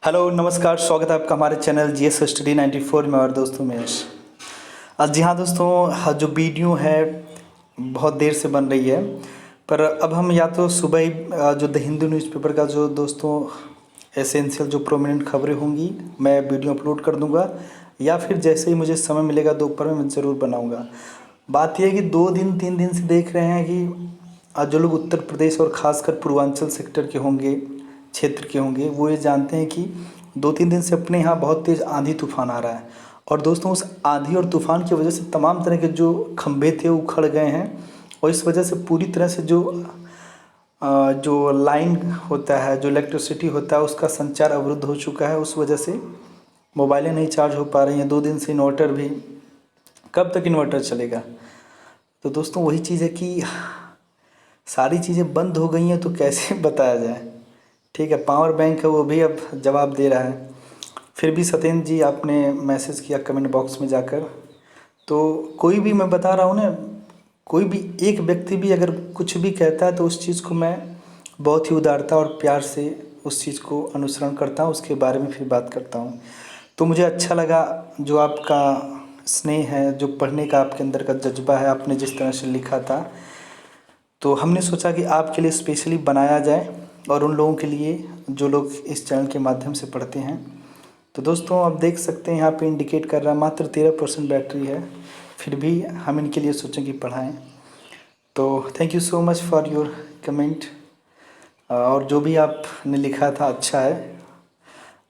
Hello नमस्कार, स्वागत है आपका हमारे चैनल जीएस स्टडी 94 में। और दोस्तों महेश, जी हाँ दोस्तों, जो वीडियो है बहुत देर से बन रही है, पर अब हम या तो सुबह ही जो द हिंदू न्यूज़पेपर का जो दोस्तों एसेंशियल जो प्रोमिनेंट खबरें होंगी मैं वीडियो अपलोड कर दूंगा, या फिर जैसे ही मुझे समय मिलेगा दोपहर में मैं ज़रूर बनाऊंगा। बात यह है कि 2 दिन 3 दिन से देख रहे हैं कि जो लोग उत्तर प्रदेश और ख़ासकर पूर्वांचल सेक्टर के होंगे, क्षेत्र के होंगे, वो ये जानते हैं कि 2-3 दिन से अपने यहाँ बहुत तेज़ आंधी तूफान आ रहा है। और दोस्तों उस आंधी और तूफान की वजह से तमाम तरह के जो खंभे थे वो उखड़ गए हैं, और इस वजह से पूरी तरह से जो लाइन होता है, जो इलेक्ट्रिसिटी होता है, उसका संचार अवरुद्ध हो चुका है। उस वजह से मोबाइलें नहीं चार्ज हो पा रही हैं। 2 दिन से इन्वर्टर भी, कब तक इन्वर्टर चलेगा? तो दोस्तों वही चीज़ है कि सारी चीज़ें बंद हो गई हैं, तो कैसे बताया जाए। ठीक है, पावर बैंक है वो भी अब जवाब दे रहा है। फिर भी सत्येंद्र जी आपने मैसेज किया कमेंट बॉक्स में जाकर, तो कोई भी, मैं बता रहा हूँ ना, कोई भी एक व्यक्ति भी अगर कुछ भी कहता है तो उस चीज़ को मैं बहुत ही उदारता और प्यार से उस चीज़ को अनुसरण करता हूँ, उसके बारे में फिर बात करता हूँ। तो मुझे अच्छा लगा जो आपका स्नेह है, जो पढ़ने का आपके अंदर का जज्बा है, आपने जिस तरह से लिखा था, तो हमने सोचा कि आपके लिए स्पेशली बनाया जाए और उन लोगों के लिए जो लोग इस चैनल के माध्यम से पढ़ते हैं। तो दोस्तों आप देख सकते हैं यहाँ पे इंडिकेट कर रहा है मात्र 13% बैटरी है, फिर भी हम इनके लिए सोचें कि पढ़ाएं। तो thank you so much for your comment, और जो भी आपने लिखा था अच्छा है।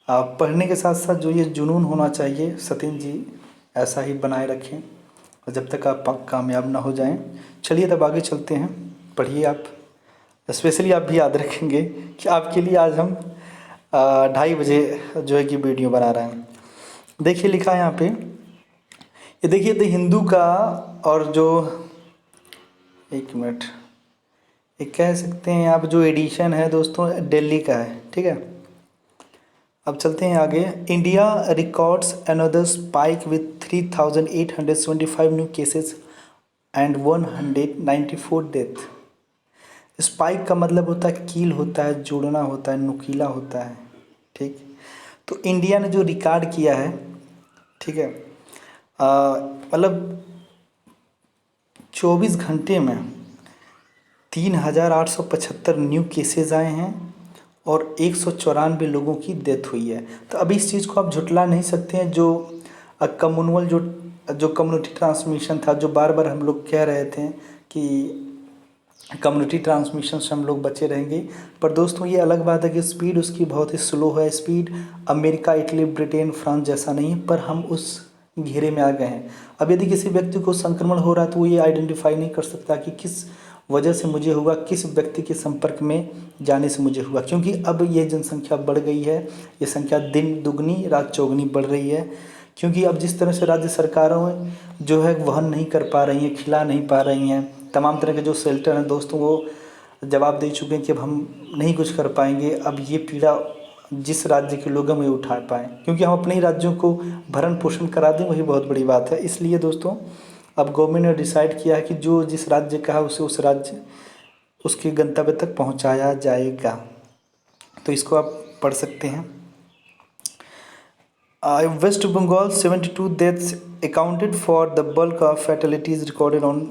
आप पढ़ने के साथ साथ जो ये जुनून होना चाहिए सत्येंद्र जी, ऐसा ही बनाए रखें, और जब तक आप कामयाब ना हो जाएं। चलिए तब आगे चलते हैं, पढ़िए आप। स्पेशली आप भी याद रखेंगे कि आपके लिए आज हम 2:30 बजे जो है कि वीडियो बना रहे हैं। देखिए लिखा है यहाँ पे, ये देखिए द हिंदू का, और जो, एक मिनट, ये कह सकते हैं आप, जो एडिशन है दोस्तों दिल्ली का है। ठीक है, अब चलते हैं आगे। India records another spike with 3,875 new cases and 194 death. Spike का मतलब होता है कील होता है, जोड़ना होता है, नुकीला होता है। ठीक, तो इंडिया ने जो रिकॉर्ड किया है, ठीक है, मतलब 24 घंटे में 3,875 न्यू केसेस आए हैं और 194 लोगों की डेथ हुई है। तो अभी इस चीज़ को आप झुटला नहीं सकते हैं। जो कम्युनल जो कम्युनिटी ट्रांसमिशन था, जो बार बार हम लोग कह रहे थे कि कम्युनिटी ट्रांसमिशन से हम लोग बचे रहेंगे, पर दोस्तों ये अलग बात है कि स्पीड उसकी बहुत ही स्लो है। Speed America, Italy, Britain, France जैसा नहीं है, पर हम उस घेरे में आ गए हैं। अब यदि किसी व्यक्ति को संक्रमण हो रहा है तो वो ये आइडेंटिफाई नहीं कर सकता कि किस वजह से मुझे हुआ, किस व्यक्ति के संपर्क में जाने से मुझे हुआ, क्योंकि अब ये जनसंख्या बढ़ गई है। ये संख्या दिन दुगनी रात चौगुनी बढ़ रही है, क्योंकि अब जिस तरह से राज्य सरकारों जो है वहन नहीं कर पा रही हैं, खिला नहीं पा रही हैं। तमाम तरह के जो शेल्टर हैं दोस्तों, वो जवाब दे चुके हैं कि अब हम नहीं कुछ कर पाएंगे। अब ये पीड़ा जिस राज्य के लोग हैं वो उठा पाएँ, क्योंकि हम अपने ही राज्यों को भरण पोषण करा दें, वही बहुत बड़ी बात है। इसलिए दोस्तों अब गवर्नमेंट ने डिसाइड किया है कि जो जिस राज्य का है उसे उस राज्य उसके गंतव्य तक पहुंचाया जाएगा। तो इसको आप पढ़ सकते हैं। West Bengal 72 deaths accounted for the bulk of fatalities recorded on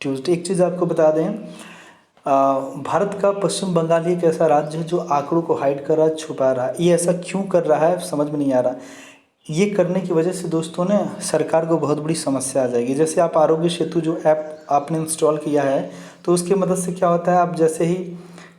Tuesday. एक चीज़ आपको बता दें, भारत का पश्चिम बंगाल एक ऐसा राज्य है जो आंकड़ों को हाइड कर रहा है, छुपा रहा है। ये ऐसा क्यों कर रहा है समझ में नहीं आ रहा। ये करने की वजह से दोस्तों ने सरकार को बहुत बड़ी समस्या आ जाएगी। जैसे आप आरोग्य सेतु जो ऐप आपने इंस्टॉल किया है, तो उसकी मदद से क्या होता है, आप जैसे ही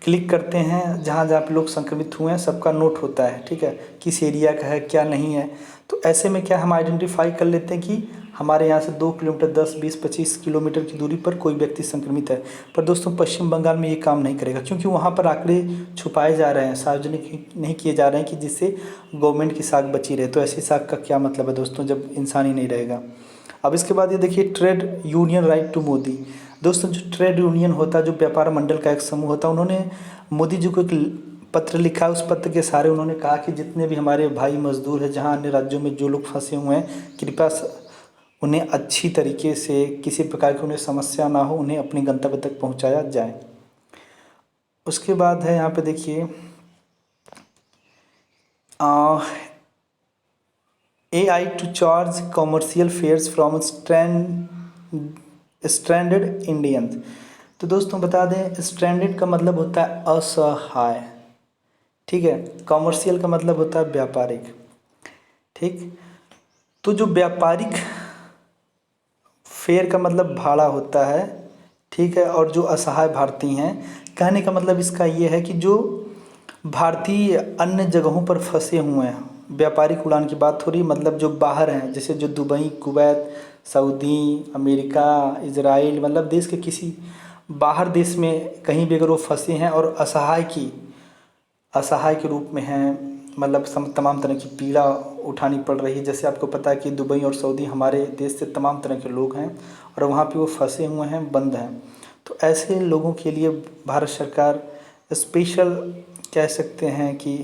क्लिक करते हैं जहाँ जहाँ पे लोग संक्रमित हुए हैं सबका नोट होता है। ठीक है, किस एरिया का है क्या नहीं है। तो ऐसे में क्या हम आइडेंटिफाई कर लेते हैं कि हमारे यहाँ से 2 किलोमीटर 10 20 25 किलोमीटर की दूरी पर कोई व्यक्ति संक्रमित है। पर दोस्तों पश्चिम बंगाल में ये काम नहीं करेगा, क्योंकि वहाँ पर आंकड़े छुपाए जा रहे हैं, सार्वजनिक नहीं किए जा रहे हैं, कि जिससे गवर्नमेंट की साख बची रहे। तो ऐसी साख का क्या मतलब है दोस्तों, जब इंसान ही नहीं रहेगा। अब इसके बाद ये देखिए, trade union right to Modi. दोस्तों जो ट्रेड यूनियन होता है, जो व्यापार मंडल का एक समूह होता है, उन्होंने मोदी जी को एक पत्र लिखा। उस पत्र के सारे उन्होंने कहा कि जितने भी हमारे भाई मजदूर हैं, जहाँ अन्य राज्यों में जो लोग फंसे हुए हैं, कृपया उन्हें अच्छी तरीके से, किसी प्रकार की उन्हें समस्या ना हो, उन्हें अपने गंतव्य तक पहुँचाया जाए। उसके बाद है यहाँ पे देखिए, AI to charge commercial fares from stranded Indians. तो दोस्तों बता दें, स्ट्रैंडेड का मतलब होता है असहाय, ठीक है। कॉमर्शियल का मतलब होता है व्यापारिक, ठीक। तो जो व्यापारिक फेयर का मतलब भाड़ा होता है, ठीक है। और जो असहाय भारतीय हैं, कहने का मतलब इसका ये है कि जो भारतीय अन्य जगहों पर फंसे हुए हैं, व्यापारिक उड़ान की बात हो रही, मतलब जो बाहर हैं, जैसे जो Dubai, Kuwait, Saudi, America, Israel, मतलब देश के किसी बाहर देश में कहीं भी अगर वो फंसे हैं और असहाय के रूप में हैं, मतलब तमाम तरह की पीड़ा उठानी पड़ रही है। जैसे आपको पता है कि दुबई और सऊदी हमारे देश से तमाम तरह के लोग हैं और वहाँ पे वो फंसे हुए हैं, बंद हैं। तो ऐसे लोगों के लिए भारत सरकार स्पेशल कह सकते हैं कि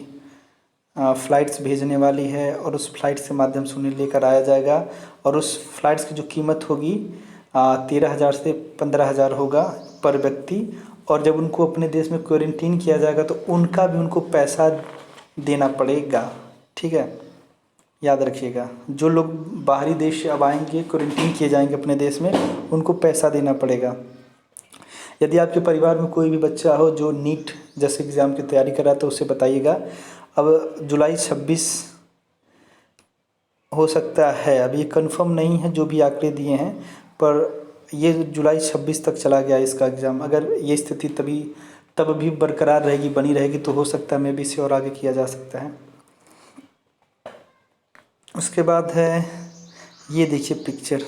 फ़्लाइट्स भेजने वाली है, और उस फ्लाइट से माध्यम से उन्हें लेकर आया जाएगा। और उस फ्लाइट्स की जो कीमत होगी 13,000 से 15,000 होगा पर व्यक्ति। और जब उनको अपने देश में क्वारंटीन किया जाएगा तो उनका भी उनको पैसा देना पड़ेगा, ठीक है। याद रखिएगा, जो लोग बाहरी देश से अब आएंगे, क्वारंटीन किए जाएंगे अपने देश में, उनको पैसा देना पड़ेगा। यदि आपके परिवार में कोई भी बच्चा हो जो नीट जैसे एग्ज़ाम की तैयारी कर रहा है तो उसे बताइएगा। अब जुलाई 26 हो सकता है, अभी ये कन्फर्म नहीं है जो भी आंकड़े दिए हैं, पर ये जुलाई 26 तक चला गया इसका एग्ज़ाम। अगर ये स्थिति तब भी बरकरार रहेगी, बनी रहेगी, तो हो सकता है मे भी इसे और आगे किया जा सकता है। उसके बाद है, ये देखिए पिक्चर,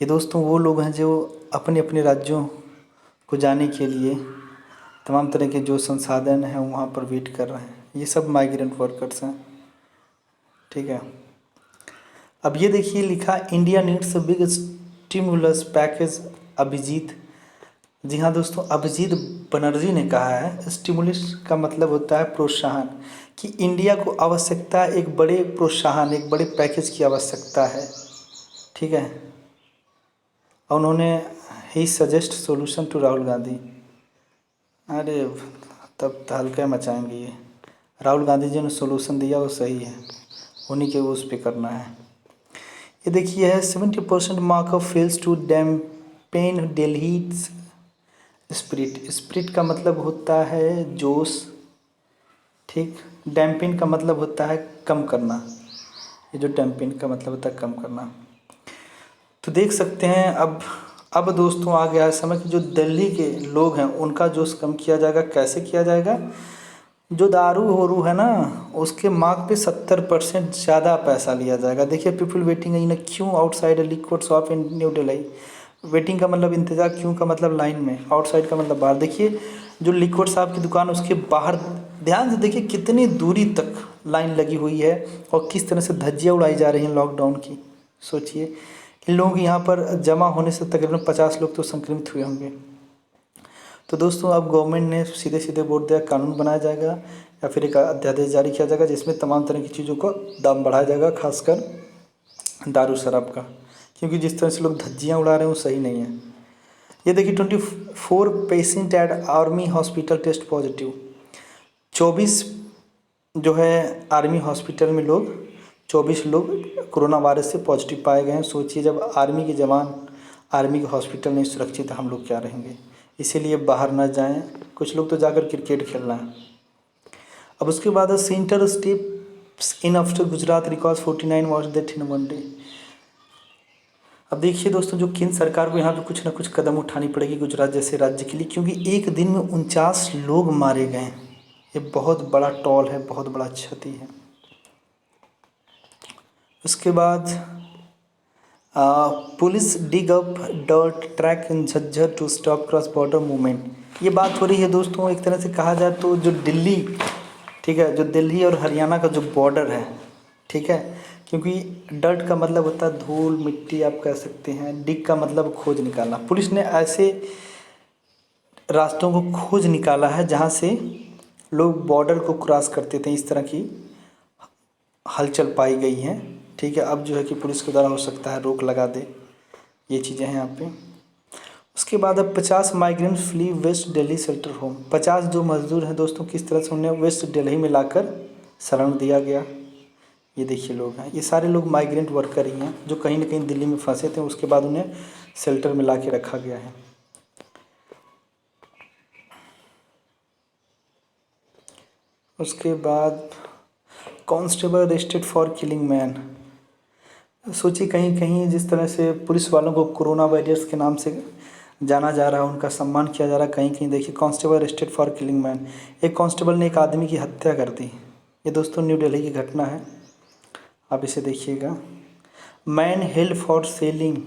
ये दोस्तों वो लोग हैं जो अपने अपने राज्यों को जाने के लिए तमाम तरह के जो संसाधन हैं वहाँ पर वेट कर रहे हैं। ये सब माइग्रेंट वर्कर्स हैं, ठीक है। अब ये देखिए लिखा, India needs a big stimulus package Abhijit. जी हाँ दोस्तों, अभिजीत बनर्जी ने कहा है, स्टिमुलस का मतलब होता है प्रोत्साहन, कि इंडिया को आवश्यकता है एक बड़े प्रोत्साहन, एक बड़े पैकेज की आवश्यकता है, ठीक है। और उन्होंने ही suggest solution to Rahul Gandhi. अरे तब तो हल्का मचाएंगे ये। राहुल गांधी जी ने सॉल्यूशन दिया वो सही है, उन्हीं के उस पे करना है। ये देखिए है, 70% mark fails to dampen Delhi spirit. Spirit का मतलब होता है जोश, ठीक। डैम्पेन का मतलब होता है कम करना, ये जो डैम्पेन का मतलब होता है कम करना। तो देख सकते हैं अब दोस्तों आ गया है समय कि जो दिल्ली के लोग हैं उनका जोश कम किया जाएगा। कैसे किया जाएगा? जो दारू होरू है ना, उसके मार्क पे 70% ज़्यादा पैसा लिया जाएगा। देखिए, पीपल वेटिंग इन क्यों outside liquid shop in new Delhi. Waiting का मतलब इंतज़ार, क्यों का मतलब लाइन में, आउटसाइड का मतलब बाहर। देखिए जो लिक्विड शॉप की दुकान उसके बाहर ध्यान से देखिए कितनी दूरी तक लाइन लगी हुई है और किस तरह से धज्जियाँ उड़ाई जा रही हैं लॉकडाउन की। सोचिए, इन लोगों के यहाँ पर जमा होने से तकरीबन 50 लोग तो संक्रमित हुए होंगे। तो दोस्तों अब गवर्नमेंट ने सीधे सीधे बोल दिया, कानून बनाया जाएगा या फिर एक अध्यादेश जारी किया जाएगा जिसमें तमाम तरह की चीज़ों का दाम बढ़ाया जाएगा, खासकर दारू शराब का, क्योंकि जिस तरह से लोग धज्जियाँ उड़ा रहे हैं वो सही नहीं है। ये देखिए 24 patient at army hospital test positive. 24 जो है आर्मी हॉस्पिटल में लोग 24 लोग कोरोना वायरस से पॉजिटिव पाए गए हैं। सोचिए, जब आर्मी के जवान आर्मी के हॉस्पिटल नहीं सुरक्षित, हम लोग क्या रहेंगे। इसीलिए बाहर ना जाएं। कुछ लोग तो जाकर क्रिकेट खेल रहे हैं। अब उसके बाद centre steps in after Gujarat record 49 was death in one day. अब देखिए दोस्तों, जो केंद्र सरकार को यहाँ पे कुछ ना कुछ कदम उठानी पड़ेगी गुजरात जैसे राज्य के लिए, क्योंकि एक दिन में 49 लोग मारे गए। ये बहुत बड़ा टॉल है, बहुत बड़ा क्षति है। उसके बाद police dig up dirt track in Jhajjar to stop cross border movement. ये बात हो रही है दोस्तों, एक तरह से कहा जाए तो जो दिल्ली, ठीक है, जो दिल्ली और हरियाणा का जो बॉर्डर है, ठीक है, क्योंकि डर्ट का मतलब होता है धूल मिट्टी, आप कह सकते हैं। डिग का मतलब खोज निकालना। पुलिस ने ऐसे रास्तों को खोज निकाला है जहाँ से लोग बॉर्डर को क्रॉस करते थे। इस तरह की हलचल पाई गई है, ठीक है। अब जो है कि पुलिस के द्वारा हो सकता है रोक लगा दे, ये चीज़ें हैं यहाँ पे। उसके बाद अब 50 migrant flee west Delhi shelter home. 50 जो मजदूर हैं दोस्तों, किस तरह से उन्हें वेस्ट दिल्ली में लाकर शरण दिया गया। ये देखिए लोग हैं, ये सारे लोग माइग्रेंट वर्कर ही हैं जो कहीं ना कहीं दिल्ली में फंसे थे, उसके बाद उन्हें शेल्टर में ला के रखा गया है। उसके बाद constable arrested for killing man. सोचिए कहीं कहीं जिस तरह से पुलिस वालों को कोरोना वारियर्स के नाम से जाना जा रहा है, उनका सम्मान किया जा रहा है, कहीं कहीं देखिए constable arrested for killing man. एक कांस्टेबल ने एक आदमी की हत्या कर दी। ये दोस्तों न्यू दिल्ली की घटना है, आप इसे देखिएगा। Man held for selling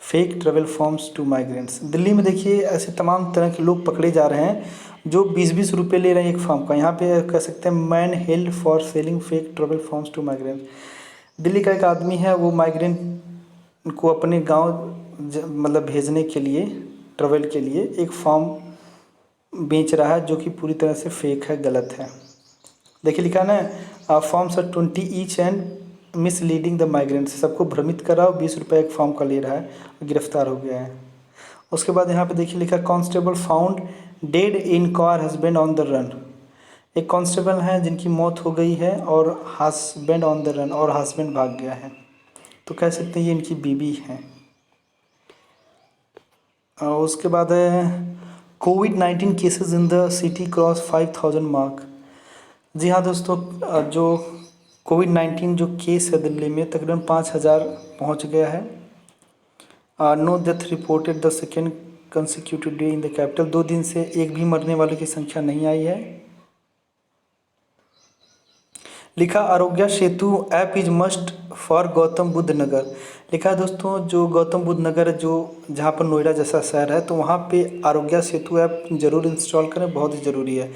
fake travel forms to migrants. Delhi में देखिए ऐसे तमाम तरह के लोग पकड़े जा रहे हैं जो 20-20 रुपये ले रहे हैं एक फॉर्म का। यहाँ पे कह सकते हैं man held for selling fake travel forms to migrants. Delhi का एक आदमी है, वो माइग्रेंट को अपने गांव मतलब भेजने के लिए, ट्रेवल के लिए एक फॉर्म बेच रहा है जो कि पूरी तरह से फेक है, गलत है। देखिए लिखा ना, forms are 20 each and misleading the migrants. सबको भ्रमित कर रहा है, 20 रुपये एक फॉर्म का ले रहा है, गिरफ्तार हो गया है। उसके बाद यहाँ पे देखिए लिखा constable found dead in car husband on the run. एक कांस्टेबल हैं जिनकी मौत हो गई है और हस्बैंड ऑन द रन, और हस्बैंड भाग गया है, तो कह सकते हैं ये इनकी बीवी है। और उसके बाद कोविड-19 cases in the city cross 5000 mark. जी हाँ दोस्तों, जो कोविड-19 जो केस है दिल्ली में तकरीबन 5000 पहुँच गया है। No death reported the second consecutive day in the capital. 2 दिन से एक भी मरने वालों की संख्या नहीं आई है। लिखा Aarogya Setu app is must for Gautam Buddh Nagar. लिखा है दोस्तों, जो गौतम बुद्ध नगर जो जहाँ पर नोएडा जैसा शहर है, तो वहाँ पे आरोग्य सेतु ऐप ज़रूर इंस्टॉल करें, बहुत ही ज़रूरी है।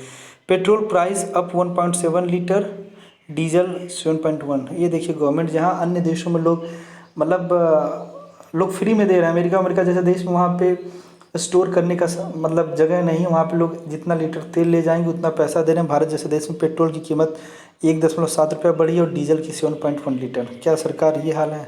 Petrol price up 1.7 litre, diesel 7.1। ये देखिए गवर्नमेंट, जहाँ अन्य देशों में लोग मतलब लोग फ्री में दे रहे हैं, अमेरिका जैसे देश में, वहाँ पे स्टोर करने का मतलब जगह नहीं है, वहाँ पे लोग जितना लीटर तेल ले जाएंगे उतना पैसा दे रहे हैं। भारत जैसे देश में पेट्रोल की कीमत 1.7 रुपया बढ़ी है और डीजल की 7.1 लीटर। क्या सरकार ये हाल है?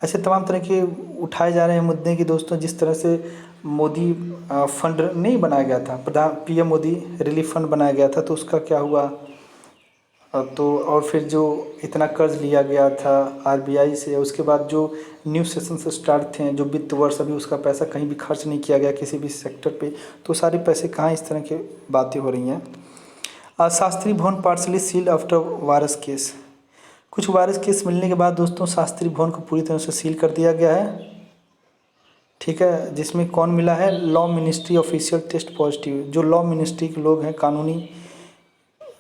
ऐसे तमाम तरह के उठाए जा रहे हैं मुद्दे कि दोस्तों, जिस तरह से मोदी फंड नहीं बनाया गया था, पीएम मोदी रिलीफ फंड बनाया गया था, तो उसका क्या हुआ? तो और फिर जो इतना कर्ज लिया गया था आरबीआई से, उसके बाद जो न्यू सेशन से स्टार्ट थे, जो वित्त वर्ष, अभी उसका पैसा कहीं भी खर्च नहीं किया गया किसी भी सेक्टर पे, तो सारे पैसे कहाँ, इस तरह की बातें हो रही हैं। Shastri Bhavan partially sealed after virus case. कुछ वायरस केस मिलने के बाद दोस्तों शास्त्री भवन को पूरी तरह से सील कर दिया गया है, ठीक है। जिसमें कौन मिला है? Law ministry official test positive. जो लॉ मिनिस्ट्री के लोग हैं, कानूनी,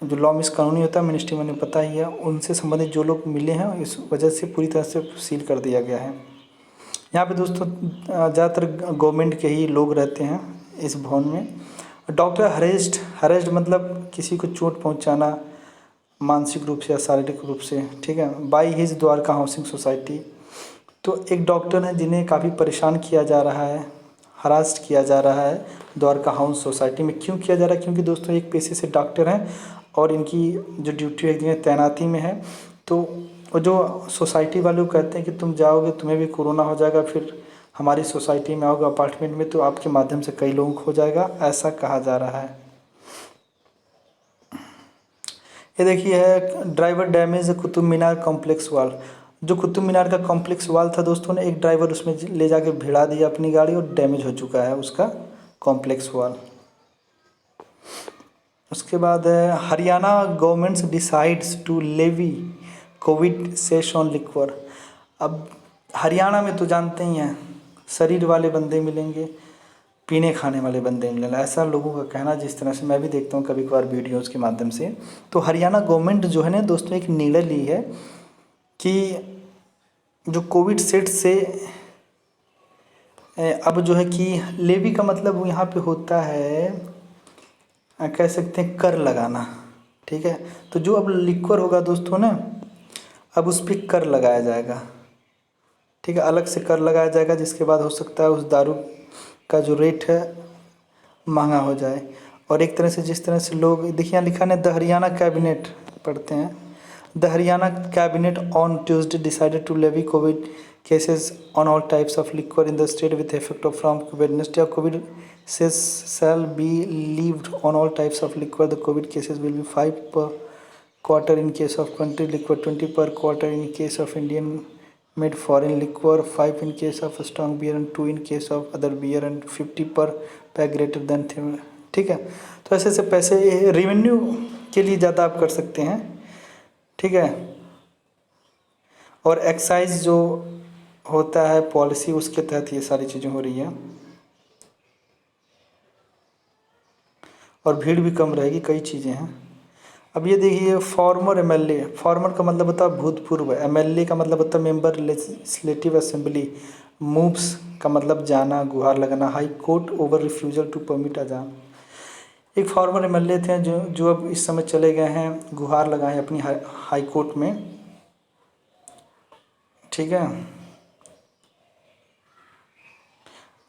जो लॉ मिस कानूनी होता है, मिनिस्ट्री मैंने पता ही है, उनसे संबंधित जो लोग मिले हैं, इस वजह से पूरी तरह से सील कर दिया गया है। यहाँ पे दोस्तों ज़्यादातर गवर्नमेंट के ही लोग रहते हैं इस भवन में। डॉक्टर हरेस्ट मतलब किसी को चोट पहुँचाना मानसिक रूप से या शारीरिक रूप से, ठीक है, by his Dwarka housing society. तो एक डॉक्टर हैं जिन्हें काफ़ी परेशान किया जा रहा है, हरास्ट किया जा रहा है द्वारका हाउस सोसाइटी में। क्यों किया जा रहा है? क्योंकि दोस्तों एक पेशे से डॉक्टर हैं और इनकी जो ड्यूटी है तैनाती में है, तो वो जो सोसाइटी वाले कहते हैं कि तुम जाओगे तुम्हें भी कोरोना हो जाएगा, फिर हमारी सोसाइटी में आओगे अपार्टमेंट में, तो आपके माध्यम से कई लोगों को हो जाएगा, ऐसा कहा जा रहा है। ये देखिए है driver damage Qutub Minar complex वाल। जो कुतुब मीनार का कॉम्प्लेक्स वाल था दोस्तों ने, एक ड्राइवर उसमें ले जाके भिड़ा दिया अपनी गाड़ी और डैमेज हो चुका है उसका कॉम्प्लेक्स वाल। उसके बाद Haryana government decides to levy covid cess on liquor. अब हरियाणा में तो जानते ही हैं, शरीर वाले बंदे मिलेंगे, पीने खाने वाले बंदे मिलेंगे, ऐसा लोगों का कहना, जिस तरह से मैं भी देखता हूँ कभी कभार वीडियोज़ के माध्यम से। तो हरियाणा गवर्नमेंट जो है ना दोस्तों, एक निर्णय ली है कि जो कोविड सेट से अब जो है कि लेवी का मतलब यहाँ पे होता है, कह सकते हैं कर लगाना, ठीक है। तो जो अब लिक्वर होगा दोस्तों ना, अब उस पर कर लगाया जाएगा, ठीक है, अलग से कर लगाया जाएगा, जिसके बाद हो सकता है उस दारू का जो रेट है महंगा हो जाए। और एक तरह से जिस तरह से लोग, देखिए यहाँ लिखा है द हरियाणा कैबिनेट, पढ़ते हैं, the Haryana cabinet on Tuesday decided to levy covid cases on all types of liquor in the state with effect of from Wednesday. COVID cases shall be levied on all types of liquor. The COVID cases will be 5 quarter in case of country liquor, 20 per quarter in case of Indian made foreign liquor, 5 in case of strong beer and 2 in case of other beer and 50 per pack greater than. ठीक है, तो ऐसे ऐसे पैसे revenue के लिए ज़्यादा आप कर सकते हैं। ठीक है, और एक्साइज जो होता है पॉलिसी, उसके तहत ये सारी चीज़ें हो रही हैं और भीड़ भी कम रहेगी, कई चीज़ें हैं। अब ये देखिए, फॉर्मर एमएलए, फॉर्मर का मतलब होता है भूतपूर्व, एमएलए का मतलब होता है मेंबर लेजिस्लेटिव असेंबली, मूव्स का मतलब जाना, गुहार लगाना, high court over refusal to permit azaan. एक फॉर्मर एमएलए थे जो अब इस समय चले गए हैं, गुहार लगाए अपनी हाई कोर्ट में। ठीक है,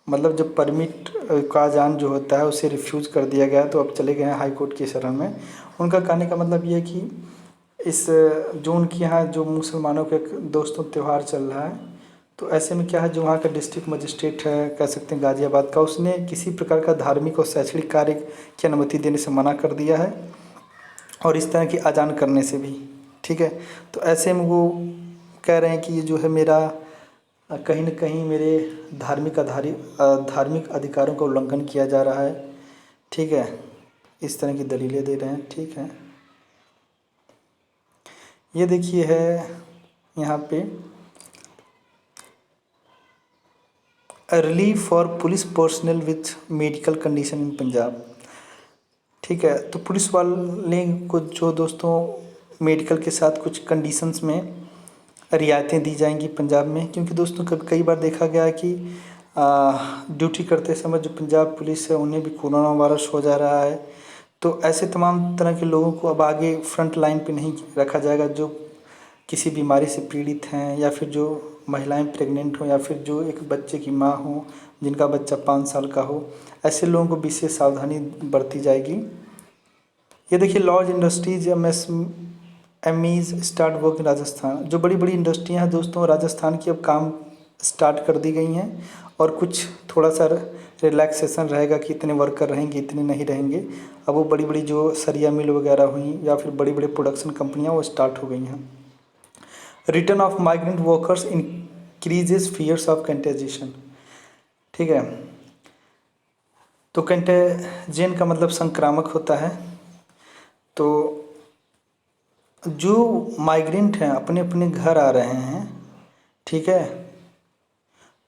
मतलब जब परमिट का अजान जो होता है उसे रिफ्यूज़ कर दिया गया, तो अब चले गए हैं हाई कोर्ट की शरण में। उनका कहने का मतलब ये है कि इस जो उनके यहाँ जो मुसलमानों का एक दोस्तों त्यौहार चल रहा है, तो ऐसे में क्या है, जो वहाँ का डिस्ट्रिक्ट मजिस्ट्रेट है, कह सकते हैं गाज़ियाबाद का, उसने किसी प्रकार का धार्मिक और शैक्षणिक कार्य की अनुमति देने से मना कर दिया है, और इस तरह की अजान करने से भी। ठीक है, तो ऐसे में वो कह रहे हैं कि ये जो है मेरा कहीं न कहीं मेरे धार्मिक अधिकारों का उल्लंघन किया जा रहा है। ठीक है, इस तरह की दलीलें दे रहे हैं। ठीक है, ये देखिए है यहाँ पे relief for police personal with medical condition in Punjab. ठीक है, तो पुलिस वाले को जो दोस्तों मेडिकल के साथ कुछ कंडीशंस में रियायतें दी जाएंगी पंजाब में, क्योंकि दोस्तों कई बार देखा गया है कि ड्यूटी करते समय जो पंजाब पुलिस है उन्हें भी कोरोना वायरस हो जा रहा है। तो ऐसे तमाम तरह के लोगों को अब आगे फ्रंट लाइन पे नहीं रखा जाएगा, जो किसी बीमारी से पीड़ित हैं, या फिर जो महिलाएं प्रेग्नेंट हो, या फिर जो एक बच्चे की माँ हो जिनका बच्चा 5 साल का हो, ऐसे लोगों को विशेष सावधानी बरती जाएगी। ये देखिए, large industries MEs start work in Rajasthan. जो बड़ी बड़ी इंडस्ट्रियां हैं दोस्तों राजस्थान की, अब काम स्टार्ट कर दी गई हैं, और कुछ थोड़ा सा रिलैक्सेशन रहेगा कि इतने वर्कर रहेंगे, इतने नहीं रहेंगे। अब वो बड़ी बड़ी जो सरिया मिल वगैरह हुई, या फिर बड़ी बड़ी प्रोडक्शन कंपनियां, वो स्टार्ट हो गई हैं। Return of migrant workers increases fears of contagion. ठीक है, तो कंटेजियन का मतलब संक्रामक होता है। तो जो माइग्रेंट हैं अपने अपने घर आ रहे हैं, ठीक है,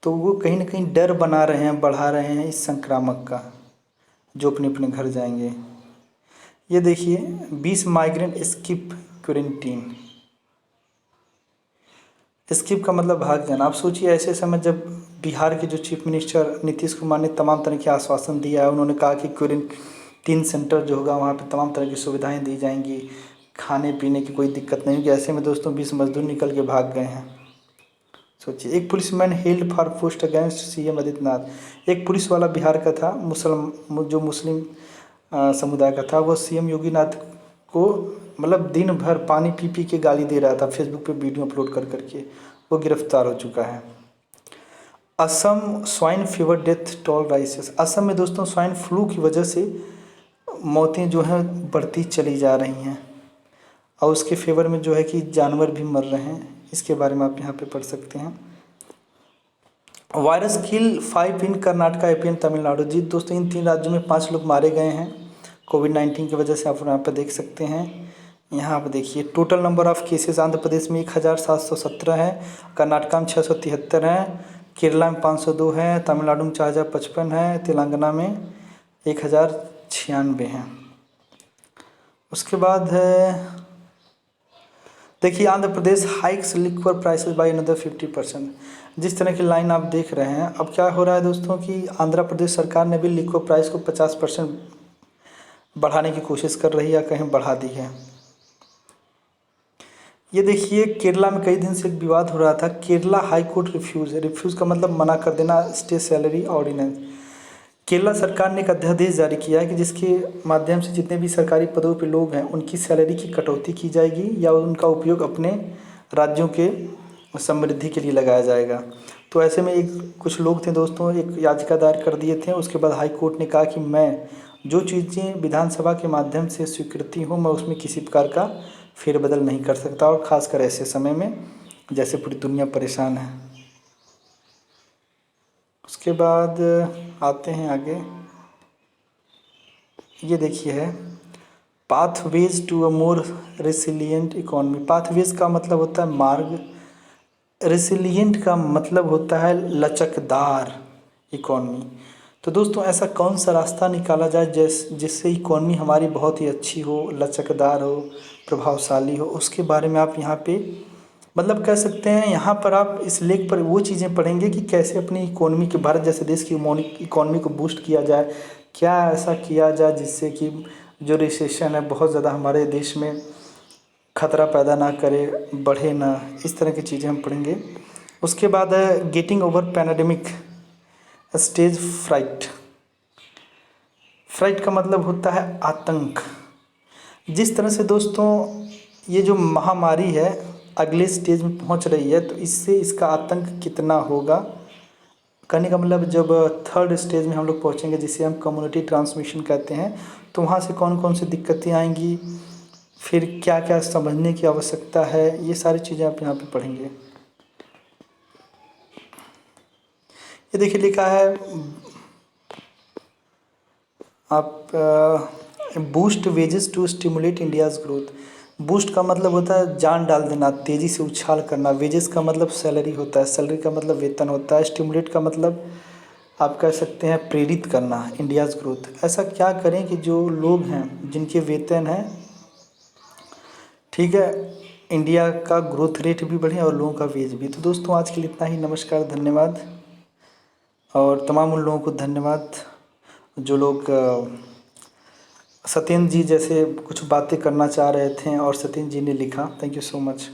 तो वो कहीं ना कहीं डर बना रहे हैं, बढ़ा रहे हैं इस संक्रामक का, जो अपने अपने घर जाएंगे। ये देखिए, 20 माइग्रेंट स्किप क्वारंटीन। स्किप का मतलब भाग जाना। आप सोचिए, ऐसे समय जब बिहार के जो चीफ मिनिस्टर नीतीश कुमार ने तमाम तरह के आश्वासन दिया है, उन्होंने कहा कि क्वारंटीन सेंटर जो होगा वहाँ पे तमाम तरह की सुविधाएं दी जाएंगी, खाने पीने की कोई दिक्कत नहीं होगी। ऐसे में दोस्तों 20 मजदूर निकल के भाग गए हैं। सोचिए, एक policeman held for post against CM Adityanath. एक पुलिस वाला बिहार का था, जो मुस्लिम समुदाय का था, वो सीएम योगीनाथ को मतलब दिन भर पानी पी पी के गाली दे रहा था, फेसबुक पे वीडियो अपलोड कर करके। वो गिरफ्तार हो चुका है। Assam swine fever death toll राइसेस। Assam में दोस्तों स्वाइन फ्लू की वजह से मौतें जो हैं बढ़ती चली जा रही हैं, और उसके फेवर में जो है कि जानवर भी मर रहे हैं। इसके बारे में आप यहाँ पे पढ़ सकते हैं। Virus kill 5 in Karnataka, AP and Tamil Nadu. जी दोस्तों, इन 3 राज्यों में 5 लोग मारे गए हैं कोविड-19 की वजह से। आप यहाँ पर देख सकते हैं। यहाँ पर देखिए, total number of cases Andhra Pradesh में 1717 है, कर्नाटका में 673 है, केरला में 502 है, तमिलनाडु में 4055 है, तेलंगाना में 1096 हैं। उसके बाद है देखिए, Andhra Pradesh hikes liquor prices by another 50%। जिस तरह की लाइन आप देख रहे हैं, अब क्या हो रहा है दोस्तों कि आंध्र प्रदेश सरकार ने भी लिक्वर प्राइस को 50% बढ़ाने की कोशिश कर रही है, या कहीं बढ़ा दी है। ये देखिए, केरला में कई दिन से एक विवाद हो रहा था। केरला हाई कोर्ट रिफ्यूज़ का मतलब मना कर देना, स्टेट सैलरी ऑर्डिनेंस। केरला सरकार ने एक अध्यादेश जारी किया है कि जिसके माध्यम से जितने भी सरकारी पदों पे लोग हैं उनकी सैलरी की कटौती की जाएगी, या उनका उपयोग अपने राज्यों के समृद्धि के लिए लगाया जाएगा। तो ऐसे में कुछ लोग थे दोस्तों, एक याचिका दायर कर दिए थे। उसके बाद हाई कोर्ट ने कहा कि मैं जो चीज़ें विधानसभा के माध्यम से स्वीकृति हूँ, मैं उसमें किसी प्रकार का फेरबदल नहीं कर सकता, और ख़ासकर ऐसे समय में जैसे पूरी दुनिया परेशान है। उसके बाद आते हैं आगे, ये देखिए है pathways to a more resilient economy. Pathways का मतलब होता है मार्ग, रेसिलियंट का मतलब होता है लचकदार इकॉनमी। तो दोस्तों ऐसा कौन सा रास्ता निकाला जाए जिससे इकॉनमी हमारी बहुत ही अच्छी हो, लचकदार हो, प्रभावशाली हो, उसके बारे में आप यहाँ पे मतलब कह सकते हैं। यहाँ पर आप इस लेख पर वो चीज़ें पढ़ेंगे कि कैसे अपनी इकॉनमी के, भारत जैसे देश की इकॉनमी को बूस्ट किया जाए, क्या ऐसा किया जाए जिससे कि जो रिसेशन है बहुत ज़्यादा हमारे देश में खतरा पैदा ना करे, बढ़े ना, इस तरह की चीज़ें हम पढ़ेंगे। उसके बाद है getting over pandemic stage fright. Fright का मतलब होता है आतंक। जिस तरह से दोस्तों ये जो महामारी है अगले स्टेज में पहुंच रही है, तो इससे इसका आतंक कितना होगा, कहने का मतलब जब थर्ड स्टेज में हम लोग पहुंचेंगे जिसे हम कम्युनिटी ट्रांसमिशन कहते हैं, तो वहाँ से कौन कौन सी दिक्कतें आएंगी, फिर क्या क्या समझने की आवश्यकता है, ये सारी चीज़ें आप यहाँ पे पढ़ेंगे। ये देखिए लिखा है आप boost wages to stimulate India's growth. Boost का मतलब होता है जान डाल देना, तेज़ी से उछाल करना। वेजेस का मतलब सैलरी होता है, सैलरी का मतलब वेतन होता है। स्टिमुलेट का मतलब आप कह सकते हैं प्रेरित करना इंडियाज़ ग्रोथ। ऐसा क्या करें कि जो लोग हैं जिनके वेतन हैं, ठीक है, इंडिया का ग्रोथ रेट भी बढ़े और लोगों का वेज भी। तो दोस्तों आज के लिए इतना ही। नमस्कार, धन्यवाद। और तमाम उन लोगों को धन्यवाद जो लोग सत्येंद्र जी जैसे कुछ बातें करना चाह रहे थे और सत्येंद्र जी ने लिखा। Thank you so much.